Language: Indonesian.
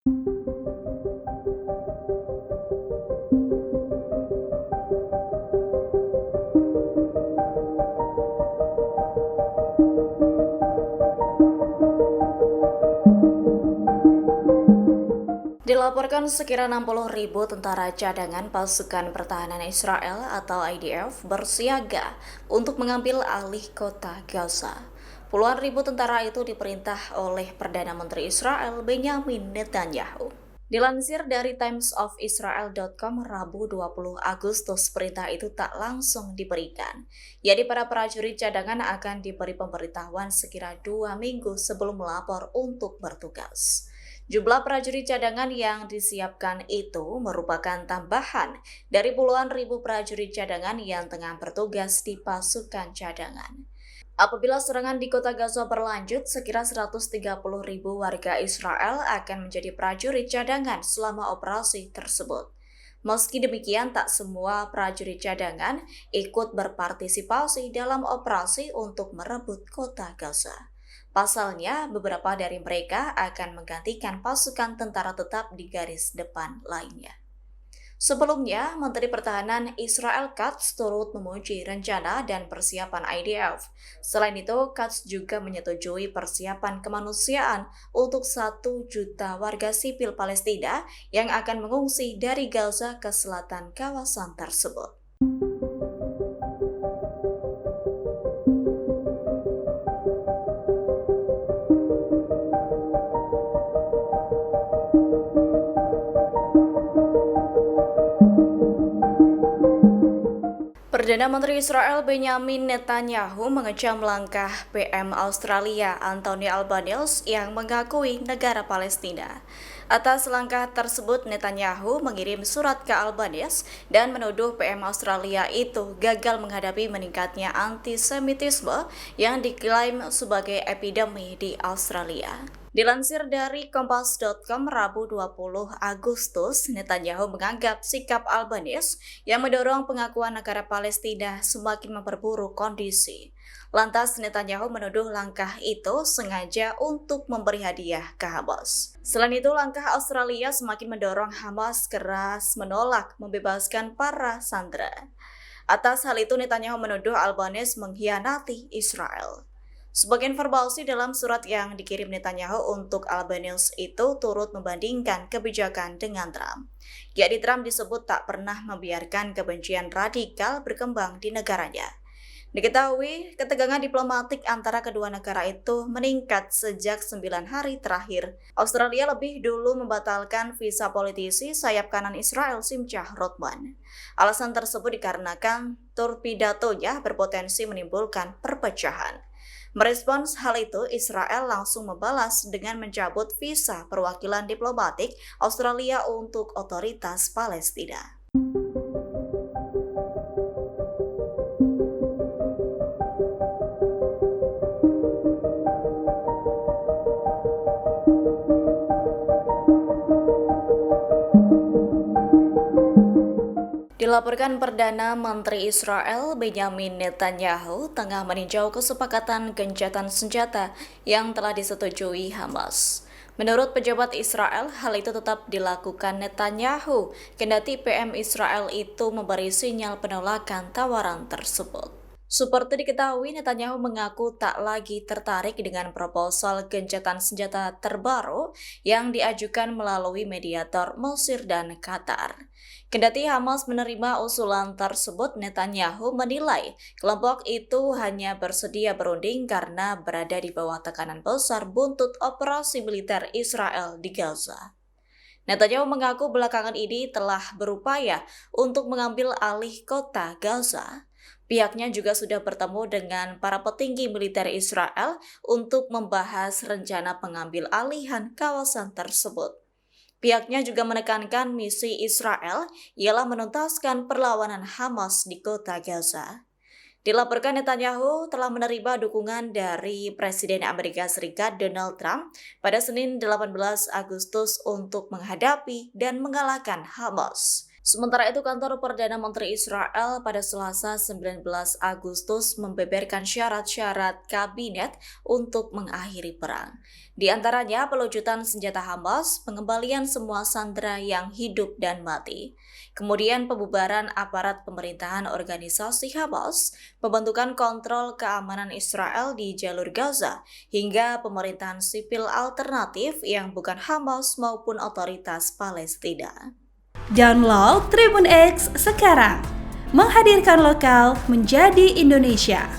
Dilaporkan sekira 60.000 tentara cadangan pasukan pertahanan Israel atau IDF bersiaga untuk mengambil alih kota Gaza. Puluhan ribu tentara itu diperintah oleh Perdana Menteri Israel Benyamin Netanyahu. Dilansir dari timesofisrael.com Rabu 20 Agustus, perintah itu tak langsung diberikan. Jadi para prajurit cadangan akan diberi pemberitahuan sekira 2 minggu sebelum melapor untuk bertugas. Jumlah prajurit cadangan yang disiapkan itu merupakan tambahan dari puluhan ribu prajurit cadangan yang tengah bertugas di pasukan cadangan. Apabila serangan di kota Gaza berlanjut, sekira 130.000 warga Israel akan menjadi prajurit cadangan selama operasi tersebut. Meski demikian, tak semua prajurit cadangan ikut berpartisipasi dalam operasi untuk merebut kota Gaza. Pasalnya, beberapa dari mereka akan menggantikan pasukan tentara tetap di garis depan lainnya. Sebelumnya, Menteri Pertahanan Israel Katz turut memuji rencana dan persiapan IDF. Selain itu, Katz juga menyetujui persiapan kemanusiaan untuk 1 juta warga sipil Palestina yang akan mengungsi dari Gaza ke selatan kawasan tersebut. Perdana Menteri Israel Benyamin Netanyahu mengecam langkah PM Australia Anthony Albanese yang mengakui negara Palestina. Atas langkah tersebut, Netanyahu mengirim surat ke Albanese dan menuduh PM Australia itu gagal menghadapi meningkatnya antisemitisme yang diklaim sebagai epidemi di Australia. Dilansir dari Kompas.com Rabu 20 Agustus, Netanyahu menganggap sikap Albanese yang mendorong pengakuan negara Palestina semakin memperburuk kondisi. Lantas Netanyahu menuduh langkah itu sengaja untuk memberi hadiah ke Hamas. Selain itu, langkah Australia semakin mendorong Hamas keras menolak membebaskan para sandera. Atas hal itu, Netanyahu menuduh Albanese mengkhianati Israel. Sebagai informasi, dalam surat yang dikirim Netanyahu untuk Albanese itu turut membandingkan kebijakan dengan Trump. Yakni Trump disebut tak pernah membiarkan kebencian radikal berkembang di negaranya. Diketahui, ketegangan diplomatik antara kedua negara itu meningkat sejak 9 hari terakhir. Australia lebih dulu membatalkan visa politisi sayap kanan Israel Simcha Rothman. Alasan tersebut dikarenakan tur pidatonya berpotensi menimbulkan perpecahan. Merespons hal itu, Israel langsung membalas dengan mencabut visa perwakilan diplomatik Australia untuk otoritas Palestina. Dilaporkan Perdana Menteri Israel Benyamin Netanyahu tengah meninjau kesepakatan gencatan senjata yang telah disetujui Hamas. Menurut pejabat Israel, hal itu tetap dilakukan Netanyahu, kendati PM Israel itu memberi sinyal penolakan tawaran tersebut. Seperti diketahui, Netanyahu mengaku tak lagi tertarik dengan proposal gencatan senjata terbaru yang diajukan melalui mediator Mesir dan Qatar. Kendati Hamas menerima usulan tersebut, Netanyahu menilai kelompok itu hanya bersedia berunding karena berada di bawah tekanan besar buntut operasi militer Israel di Gaza. Netanyahu mengaku belakangan ini telah berupaya untuk mengambil alih kota Gaza. Pihaknya juga sudah bertemu dengan para petinggi militer Israel untuk membahas rencana pengambil alihan kawasan tersebut. Pihaknya juga menekankan misi Israel ialah menuntaskan perlawanan Hamas di kota Gaza. Dilaporkan Netanyahu telah menerima dukungan dari Presiden Amerika Serikat Donald Trump pada Senin 18 Agustus untuk menghadapi dan mengalahkan Hamas. Sementara itu, kantor Perdana Menteri Israel pada Selasa 19 Agustus membeberkan syarat-syarat kabinet untuk mengakhiri perang. Di antaranya pelucutan senjata Hamas, pengembalian semua sandera yang hidup dan mati, kemudian pembubaran aparat pemerintahan organisasi Hamas, pembentukan kontrol keamanan Israel di jalur Gaza, hingga pemerintahan sipil alternatif yang bukan Hamas maupun otoritas Palestina. Download Tribun X sekarang, menghadirkan lokal menjadi Indonesia.